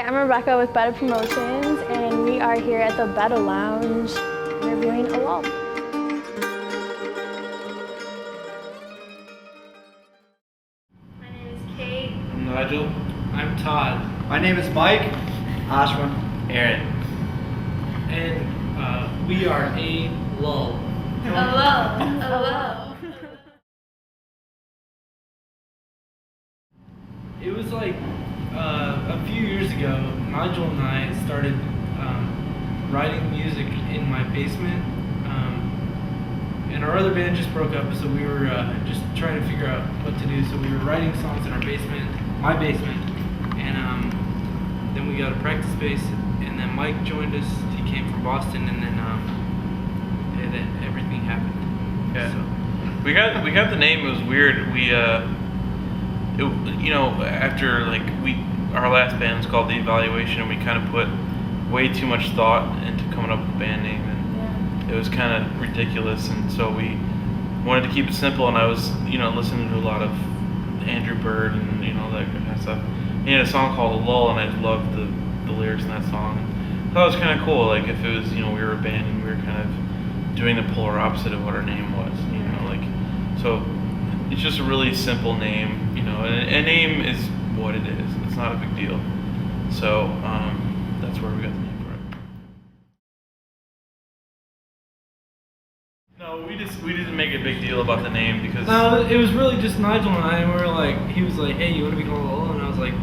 I'm Rebecca with Betta Promotions, and we are here at the Betta Lounge interviewing A Lull. My name is Kate. I'm Nigel. I'm Todd. My name is Mike. Ashwin. Aaron. And we are A Lull. A Lull. A Lull. It was like a few years ago, Nigel and I started writing music in my basement. And our other band just broke up, so we were just trying to figure out what to do. So we were writing songs in our basement, my basement, and then we got a practice space, and then Mike joined us. He came from Boston, and then everything happened. Yeah. So. We got the name. It was weird. After our last band was called The Evaluation, and we kind of put way too much thought into coming up with a band name, and it was kind of ridiculous. And so we wanted to keep it simple. And I was, listening to a lot of Andrew Bird and that kind of stuff. He had a song called A Lull, and I loved the lyrics in that song. I thought it was kind of cool. Like if it was, we were a band and we were kind of doing the polar opposite of what our name was. So it's just a really simple name. A name is what it is. It's not a big deal. So that's where we got the name for it. No, we didn't make a big deal about the name because it was really just Nigel and I, and we were like, he was like, hey, you want to be called Lull? And I was like,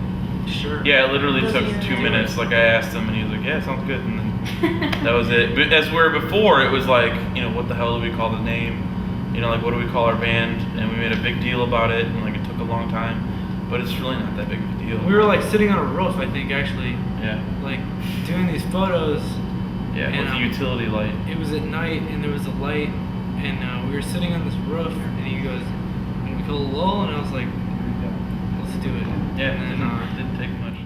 sure. Yeah, it literally took 2 minutes. Like I asked him, and he was like, yeah, sounds good, and then that was it. But as where before, it was like, what the hell do we call the name? What do we call our band? And we made a big deal about it, and it took a long time. But it's really not that big of a deal. We were sitting on a roof, I think, actually. Yeah. Doing these photos. Yeah, and, with the utility light. It was at night, and there was a light, and we were sitting on this roof, and he goes, "Want to be called Lull?" And I was like, "Let's do it." Yeah, and it then, didn't take much.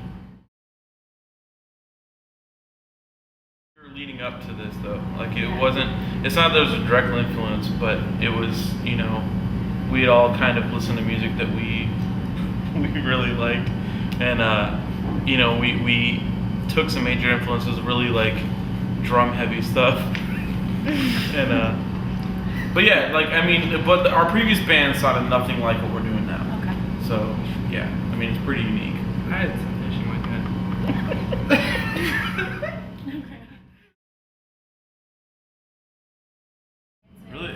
Leading up to this though, it's not that it was a direct influence, but it was, we had all kind of listened to music that we really liked, and we took some major influences, really drum heavy stuff, and but our previous band sounded nothing like what we're doing now. Okay. So yeah, it's pretty unique. I had some fish in my head.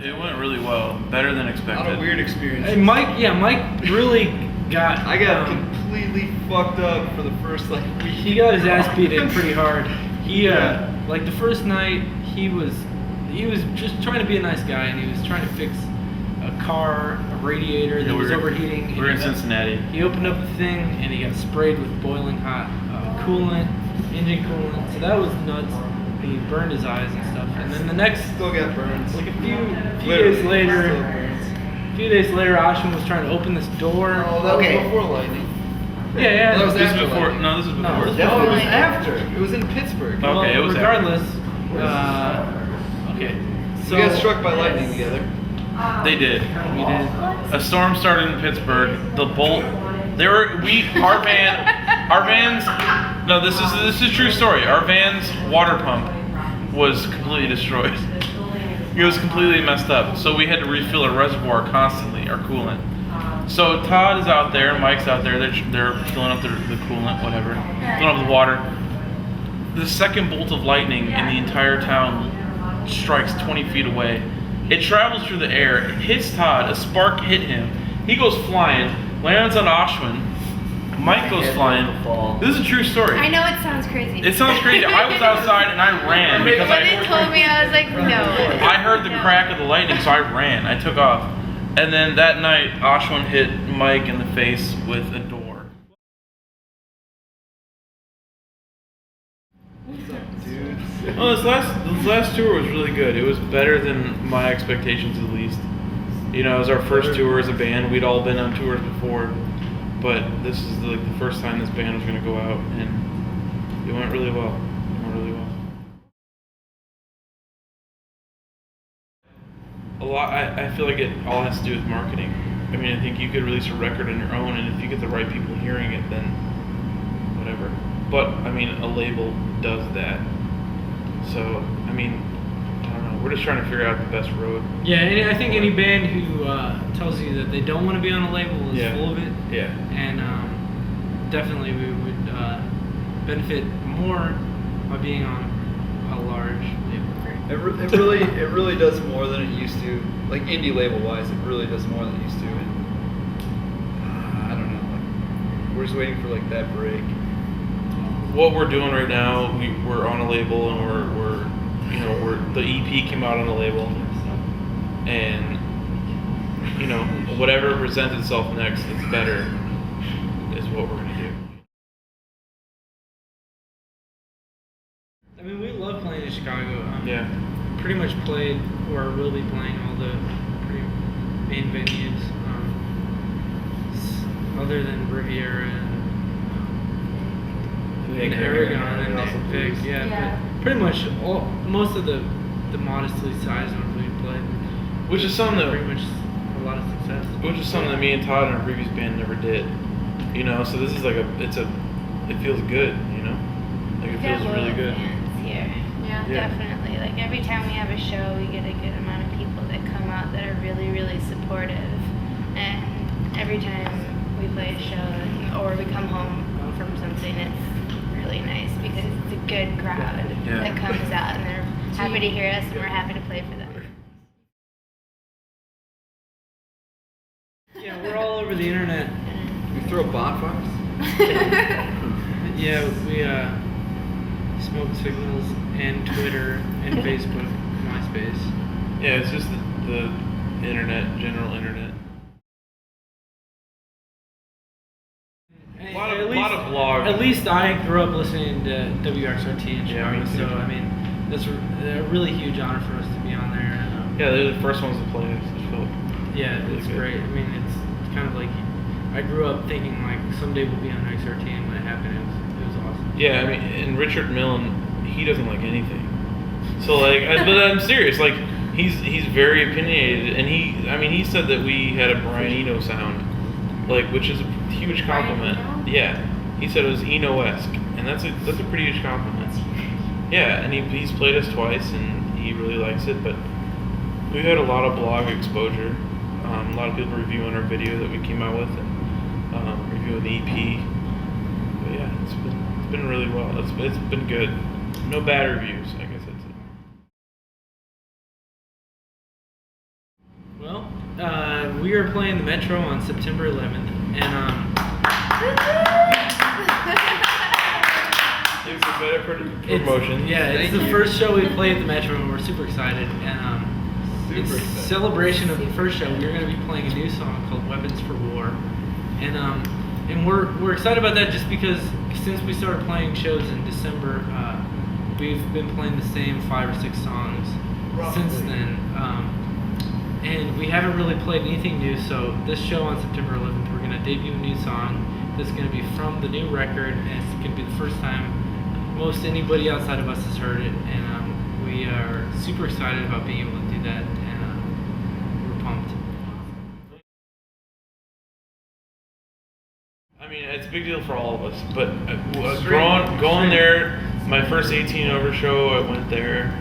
It went really well, better than expected. Not a weird experience. Hey, Mike really got. I got completely fucked up for the first week. He got his ass beat in pretty hard. He the first night he was just trying to be a nice guy, and he was trying to fix a car, a radiator that was overheating. We were in Cincinnati. He opened up the thing, and he got sprayed with boiling hot coolant, engine coolant. So that was nuts. He burned his eyes and stuff. And then the next, Still got burns. a few days later, Ashwin was trying to open this door. Oh, that was before lightning. Yeah. That was This is after before. lightning. No, this is before. No, this was No, it was Lightning. after. It was in Pittsburgh. Oh. Okay, it was regardless. Okay. So We got struck by lightning together. They did. we did. A storm started in Pittsburgh. The bolt. Our van's. No, this is a true story. Our van's water pump was completely destroyed. It was completely messed up. So we had to refill our reservoir constantly, our coolant. So Todd is out there, Mike's out there. They're filling up the coolant, whatever, filling up the water. The second bolt of lightning in the entire town strikes 20 feet away. It travels through the air. It hits Todd. A spark hit him. He goes flying, lands on Ashwin. Mike goes flying. This is a true story. I know it sounds crazy. It sounds crazy. I was outside and I ran because When they told me, I was like, no. I heard the crack of the lightning, so I ran. I took off. And then that night, Ashwin hit Mike in the face with a door. What's up, dudes? Well, this last tour was really good. It was better than my expectations, at least. It was our first tour as a band. We'd all been on tours before, but this is the first time this band was going to go out, and it went really well. A lot. I feel like it all has to do with marketing. I think you could release a record on your own, and if you get the right people hearing it, then whatever. but I mean, a label does that. So I mean, I don't know. We're just trying to figure out the best road. Yeah, and I think any band who tells you that they don't want to be on a label is Yeah. full of it. Yeah. And definitely we would benefit more by being on a large label. It really does more than it used to. Like indie label wise, it really does more than it used to. And I don't know. Like, we're just waiting for like that break. What we're doing right now, we're on a label, and we're the EP came out on a label, and whatever presents itself next that's better is what we're gonna do. I mean, we love playing in Chicago. Yeah. Pretty much played or will be playing all the pretty main venues, other than Riviera and Aragon and Vic. Yeah, but pretty much most of the modestly sized ones we played. Which is something that pretty much a lot of success. Which is something that me and Todd in our previous band never did. So this is like it feels good, Like it feels really good. Fans here. Yeah. Definitely. Like every time we have a show, we get a good amount of people that come out that are really, really supportive. And every time we play a show or we come home from something, it's really nice because it's a good crowd that comes out and they're happy to hear us and we're happy to play for them. Yeah, we're all over the internet. We throw bonfires. Yeah, we smoke signals and Twitter and Facebook, MySpace. Yeah, it's just the internet, general internet. A lot of blogs. At least I grew up listening to WXRT in Yeah, Chicago, me too. so I mean, that's a really huge honor for us to be on there. Yeah, they're the first ones to play it. So Yeah, really it's good. great. I mean, it's kind of like I grew up thinking like someday we'll be on XRT, and when it happened, it was awesome. Yeah, I mean, and Richard Millen, he doesn't like anything. So like, but I'm serious. Like, he's very opinionated, and he said that we had a Brian Eno sound, like, which is a huge compliment. Yeah, he said it was Eno-esque, and that's a pretty huge compliment. Yeah, and he's played us twice, and he really likes it. But we've had a lot of blog exposure. A lot of people reviewing our video that we came out with, and reviewing the EP. But yeah, it's been really well. It's been good. No bad reviews. I guess that's it. Well, we are playing the Metro on September 11th, and It's a Betta Promotions. it's the first show we played at the Metro, and we're super excited. And in celebration of the first show, we're going to be playing a new song called "Weapons for War," and we're excited about that just because since we started playing shows in December, we've been playing the same 5 or 6 songs since then, and we haven't really played anything new. So this show on September 11th, we're going to debut a new song that's going to be from the new record, and it's going to be the first time most anybody outside of us has heard it, and we are super excited about being able to do that, and we're pumped. I mean, it's a big deal for all of us. But going there, my first 18 over show, I went there.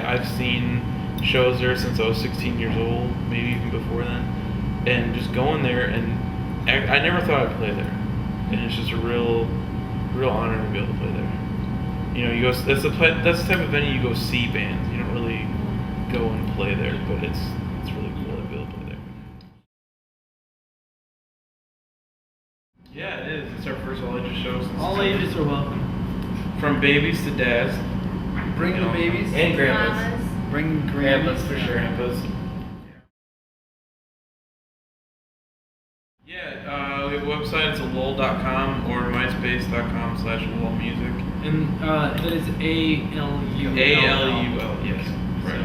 I've seen shows there since I was 16 years old, maybe even before then. And just going there, and I never thought I'd play there. And it's just a real honor to be able to play there. You go. That's the type of venue you go see bands. You don't really go and play there, but it's really cool to be able to play there. Yeah, it is. It's our first all-ages show. All ages are welcome. From babies to dads. Bring the babies. And grandpas. Mamas. Bring Grandpas for sure. Grandpas. Yeah, we have a website. It's alull.com or myspace.com/lullmusic. And that is ALULL. ALUL, yes. Right. So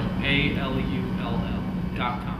ALULL.com.